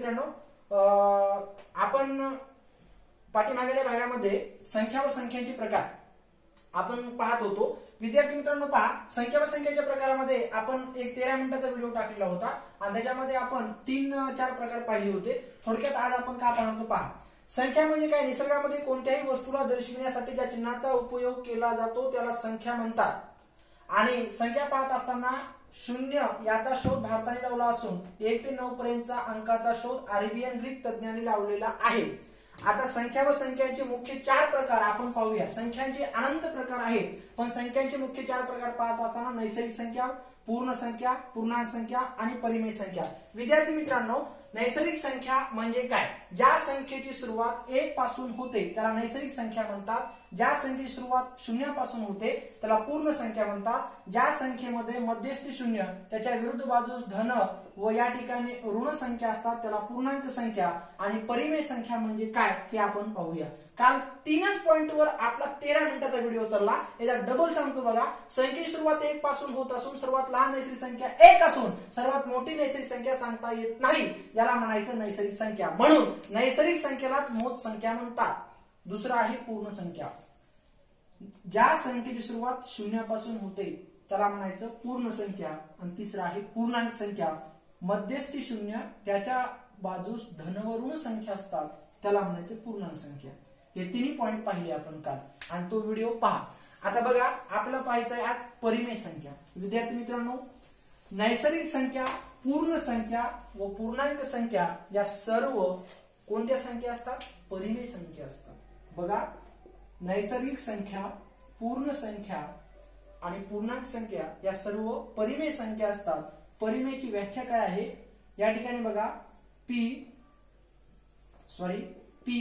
मित्रांनो आपण पाठीमागील भागामध्ये संख्या व संख्यांचे प्रकार आपण पाहत होतो. विद्यार्थी मित्रांनो पहा, संख्या व संख्येच्या प्रकारामध्ये आपण एक 13 मिनिटाचा व्हिडिओ टाकलेला होता आणि त्याच्यामध्ये आपण 3-4 प्रकार पाहिले होते. थोडक्यात आज आपण काय पाहणार आहोत पहा. संख्या म्हणजे काय? निसर्गामध्ये कोणत्याही वस्तूला दर्शविण्यासाठी ज्या चिन्हाचा उपयोग केला जातो त्याला संख्या म्हणतात. आणि संख्या पाहत असताना 0 याचा शोध भारताने लावला असून 1 ते 9 पर्यंतचा अंकाचा शोध अरेबियन ग्रीक तज्ञांनी लावलेला आहे. आता संख्या व संख्यांचे मुख्य 4 प्रकार आपण पाहूया. संख्यांचे अनंत प्रकार आहेत, पण संख्यांचे मुख्य 4 प्रकार पाहत असताना नैसर्गिक संख्या, पूर्ण संख्या, पूर्णांक संख्या आणि परिमेय संख्या. विद्यार्थी मित्रांनो, नैसर्गिक संख्या म्हणजे काय? ज्या संख्येची सुरुवात 1 पासून होते त्याला नैसर्गिक संख्या म्हणतात. ज्या संख्येची सुरुवात 0 पासून होते त्याला पूर्ण संख्या म्हणतात. ज्या संख्येमध्ये मध्यस्थी 0 त्याच्या विरुद्ध बाजूस धन व या ठिकाणी ऋण संख्या असतात त्याला पूर्णांक संख्या. आणि परिमेय संख्या म्हणजे काय हे आपण पाहूया. काल 3च पॉइंटवर आपला 13 मिनिटाचा व्हिडिओ चालला. याचा डबल सांगतो बघा. संख्येची सुरुवात 1 पासून होत असून सर्वात लहान नैसर्गिक संख्या 1 असून सर्वात मोठी नैसर्गिक संख्या सांगता येत नाही, याला म्हणायचं नैसर्गिक संख्या. म्हणून नैसर्गिक संख्येलाच मोज संख्या म्हणतात. दुसरा आहे पूर्ण संख्या. ज्या संख्येची सुरुवात 0 पासून होते त्याला म्हणायचं पूर्ण संख्या. आणि तिसरा आहे पूर्णांक संख्या. मध्यस्थी 0 त्याच्या बाजूस धन व ऋण संख्या असतात त्याला म्हणायचं पूर्णांक संख्या. हे तिन्ही पॉइंट पाहिले आपण काल आणि तो व्हिडिओ पहा. आता बघा, आपल्याला पाहायचं आहे आज परिमेय संख्या. विद्यार्थी मित्रांनो, नैसर्गिक संख्या, पूर्ण संख्या व पूर्णांक संख्या या सर्व कोणत्या संख्या असतात? परिमेय संख्या असतात. बघा, नैसर्गिक संख्या, पूर्ण संख्या आणि पूर्णांक संख्या या सर्व परिमेय संख्या असतात. परिमेयची व्याख्या काय आहे? या ठिकाणी बघा, P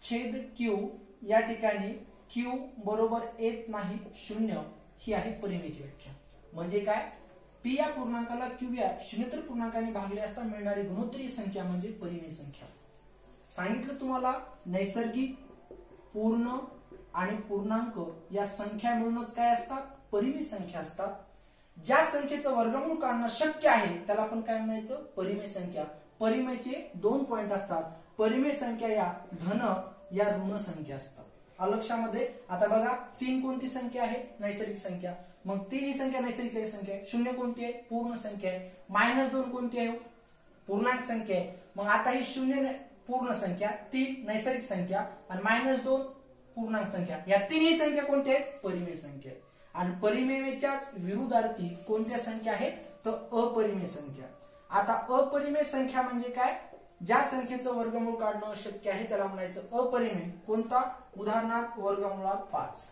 छेद Q या ठिकाणी Q बरोबर येत नाही 0 ही आहे परिमेयची व्याख्या. म्हणजे काय? P या पूर्णांकाला Q या शून्येतर पूर्णांकाने भागले असता मिळणारी गुणोत्तरीय संख्या म्हणजे परिमेय संख्या. सांगितलं तुम्हाला, नैसर्गिक, पूर्ण आणि पूर्णांक या संख्या मिळूनच काय असतात? परिमेय संख्या असतात. ज्या संख्येचं वर्गमूळ काढणं शक्य आहे त्याला आपण काय म्हणायचं? परिमेय संख्या. परिमेयचे 2 पॉइंट असतात. परिमेय संख्या या धन या ऋण संख्या असतात. लक्षामध्ये. आता बघा, 3 कोणती संख्या आहे? नैसर्गिक संख्या. मग 3 ही संख्या नैसर्गिक संख्या आहे. 0 कोणती आहे? पूर्ण संख्या आहे. -2 कोणती आहे? पूर्णांक संख्या आहे. मग आता ही 0 पूर्ण संख्या, 3 नैसर्गिक संख्या आणि -2 पूर्णांक संख्या. या तिन्ही संख्या कोणत्या आहेत? परिमेय संख्या. आणि परिमेयच्या विरुद्धार्थी कोणत्या संख्या आहेत? तर अपरिमेय संख्या. आता अपरिमेय संख्या म्हणजे काय? ज्या संख्येचं वर्गमूळ काढणं अशक्य आहे त्याला म्हणायचं अपरिमेय. कोणता? उदाहरणार्थ वर्गमुळात 5,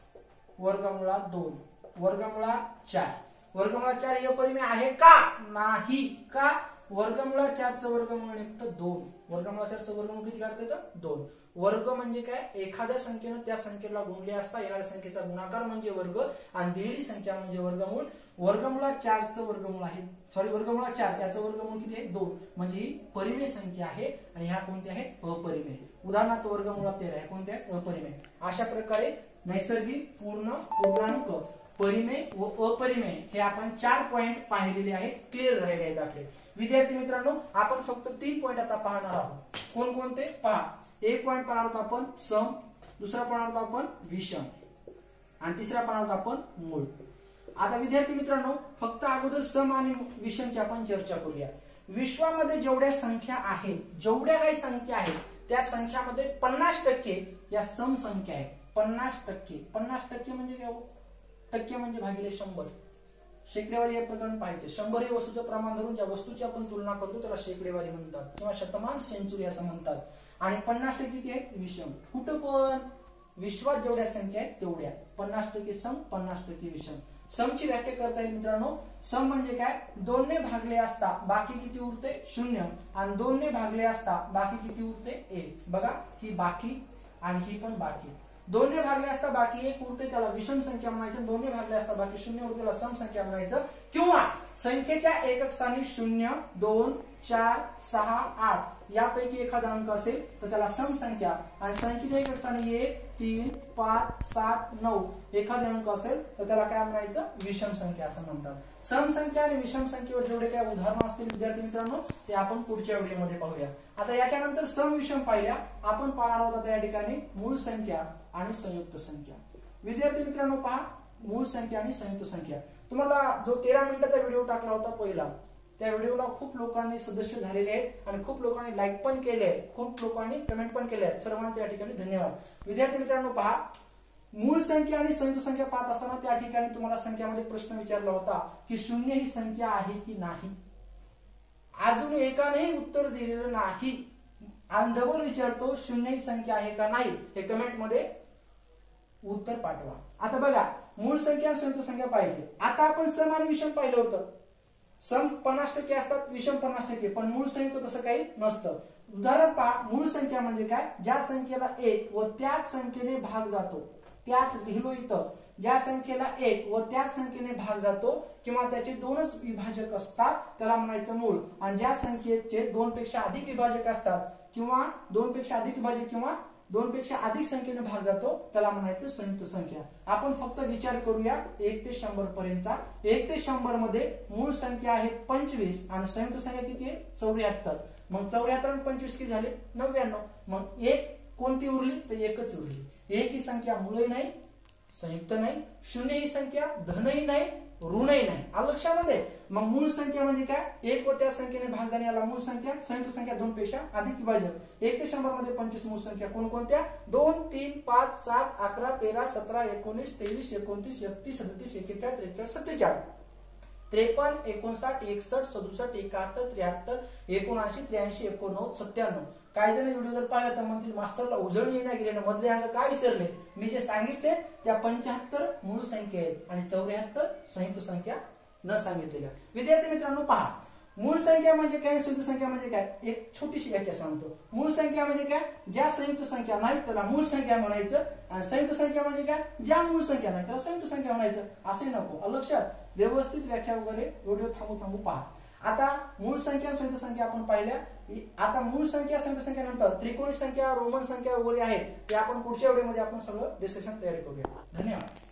वर्गमुळात 2, वर्गमुळात 4. वर्गमुळात 4 हे अपरिमेय आहे का? नाही. का? वर्गमुळात 4चं वर्गमूळ निघतं 2. वर्गमुळात 4चं वर्गमूळ किती काढता येतं? 2. वर्ग म्हणजे काय? एखाद्या संख्येनं त्या संख्येला गुणले असता येणाऱ्या संख्येचा गुणाकार म्हणजे वर्ग आणि दिलेली संख्या म्हणजे वर्गमूळ. वर्गमुळात 4चं वर्गमूळ आहे, वर्गमुळात 4 याचं वर्गमूळ किती आहे? 2. म्हणजे ही परिमेय संख्या आहे. आणि ह्या कोणत्या आहेत? अपरिमेय. उदाहरणार्थ वर्गमुळात 13 आहे. कोणत्या? अपरिमेय. अशा प्रकारे नैसर्गिक, पूर्ण, पूर्णांक, परिमेय व अपरिमेय हे आपण 4 पॉइंट पाहिलेले आहेत. क्लिअर झालेले आहेत आपले. विद्यार्थी मित्रांनो, आपण फक्त 3 पॉइंट आता पाहणार आहोत. कोणकोणते? पहा. 1 पॉइंट पाहणार आहोत आपण सम, दुसरा पाहणार आहोत आपण विषम आणि तिसरा पाहणार आहोत आपण मूळ. आता विद्यार्थी मित्रांनो, फक्त अगोदर सम आणि विषमची आपण चर्चा करूया. विश्वामध्ये जेवढ्या संख्या आहेत, जेवढ्या काही संख्या आहेत त्या संख्यामध्ये 50% या सम संख्या आहेत. 50%. 50% म्हणजे काय? टक्के म्हणजे भागिले 100. शेकडेवारी हे प्रकरण पाहिजे. 100 हे वस्तूचं प्रमाण धरून ज्या वस्तूची आपण तुलना करतो त्याला शेकडेवारी म्हणतात किंवा शतमान सेंचुरी असं म्हणतात. आणि 50% किती आहेत? विषम. कुठं पण विश्वात जेवढ्या संख्या आहेत तेवढ्या. 50% सम, 50% विषम. समची व्याख्या करता येईल मित्रांनो. सम म्हणजे काय? 2 ने भागले असता बाकी किती उरते? 0. आणि 2 ने भागले असता बाकी किती उरते? 1. बघा, ही बाकी आणि ही पण बाकी. 2 ने भागले असता बाकी 1 उरते त्याला विषम संख्या म्हणायचं. 2 ने भागले असता बाकी 0 उरते त्याला सम संख्या म्हणायचं. किंवा संख्येच्या एकक स्थानी 0, 2, 4 6 8 यापैकी एखादा अंक असेल तर त्याला सम संख्या, आणि संख्येच्या एक स्थानी 1 3 5 7 9 एखादे अंक असेल तर त्याला काय म्हणायचं, विषम संख्या असं म्हणतात। सम संख्या आणि विषम संख्येवर जेवढे काय उदाहरणं असतील विद्यार्थी मित्रांनो ते आपण पुढच्या व्हिडिओमध्ये पाहूया। आता याच्यानंतर सम विषम पाहिल्या, आपण पाहणार आहोत या ठिकाणी मूळ संख्या आणि संयुक्त संख्या। विद्यार्थी मित्रांनो पहा, मूळ संख्या आणि संयुक्त संख्या, तुम्हाला जो 13 मिनिटाचा व्हिडिओ टाकला होता पहिला, त्या व्हिडिओला खूप लोकांनी सदस्य झालेले आहेत आणि खूप लोकांनी लाईक पण केले आहेत, खूप लोकांनी कमेंट पण केले आहेत, सर्वांचे या ठिकाणी धन्यवाद। विद्यार्थी मित्रांनो पहा, मूळ संख्या आणि संयुक्त संख्या पाहत असताना त्या ठिकाणी तुम्हाला संख्यामध्ये प्रश्न विचारला होता की शून्य ही संख्या आहे की नाही, अजून एकानेही उत्तर दिलेलं नाही, आणि डबल विचारतो शून्य ही संख्या आहे का नाही, हे कमेंट मध्ये उत्तर पाठवा। आता बघा, मूळ संख्या संयुक्त संख्या पाहिजे। आता आपण सम आणि विषम पाहिलं होतं, सम 50% असतात, विषम 50%, पण मूळ संयुक्त तसं काही नसतं। उदाहरण पहा, मूळ संख्या म्हणजे काय, ज्या संख्येला 1 व त्याच संख्येने भाग जातो, त्याच लिहिलो इथं, ज्या संख्येला 1 व त्याच संख्येने भाग जातो किंवा त्याचे दोनच विभाजक असतात त्याला म्हणायचं मूळ, आणि ज्या संख्येचे 2 पेक्षा अधिक विभाजक असतात किंवा 2 पेक्षा अधिक विभाजक किंवा 2 पेक्षा अधिक संख्येने भाग जातो त्याला म्हणायचं संयुक्त संख्या। आपण फक्त विचार करूया 1 ते 100 पर्यंतचा। 1 ते 100 मध्ये मूळ संख्या आहे 25 आणि संयुक्त संख्या किती आहे, 74। मग 74 आणि 25 किती झाले, 99। मग एक कोणती उरली, तर एकच उरली। एक ही संख्या मूळही नाही, संयुक्त नाही, शून्य ही संख्या धनही नाही, ऋणही नाही, आलं लक्षामध्ये। मग मूळ संख्या म्हणजे काय, 1 व त्या संख्येने भाग जाणे याला मूळ संख्या, संयुक्त संख्या 2 पेक्षा अधिक विभाजक। 1 ते 100 मध्ये 25 मूळ संख्या कोणकोणत्या, 2 3 5 7 11 13 17 19 23 29 31 37 41 43 47 53 59 61 67 71 73 79 83 89 97। काही जण व्हिडिओ जर पाहिला तर म्हणतील मास्टरला उजळणी येण्या गेले, मधले अंक काय विसरले। मी जे सांगितले त्या 75 मूळ संख्या आहेत आणि 74 संयुक्त संख्या न सांगितलेल्या। विद्यार्थी मित्रांनो पहा, मूळ संख्या म्हणजे काय, संयुक्त संख्या म्हणजे काय, एक छोटीशी व्याख्या सांगतो। मूळ संख्या म्हणजे काय, ज्या संयुक्त संख्या नाही त्याला मूळ संख्या म्हणायचं, आणि संयुक्त संख्या म्हणजे काय, ज्या मूळ संख्या नाही त्याला संयुक्त संख्या म्हणायचं, असे नको, लक्षात। व्यवस्थित व्याख्या वगैरे व्हिडिओ थांबू पहा। आता मूळ संख्या संयुक्त संख्या आपण पाहिल्या, आता मूळ संख्या संयुक्त संख्या नंतर त्रिकोणी संख्या, रोमन संख्या वगैरे आहेत ते आपण पुढच्या व्हिडिओमध्ये आपण सगळं डिस्कशन तयारी करूया। धन्यवाद।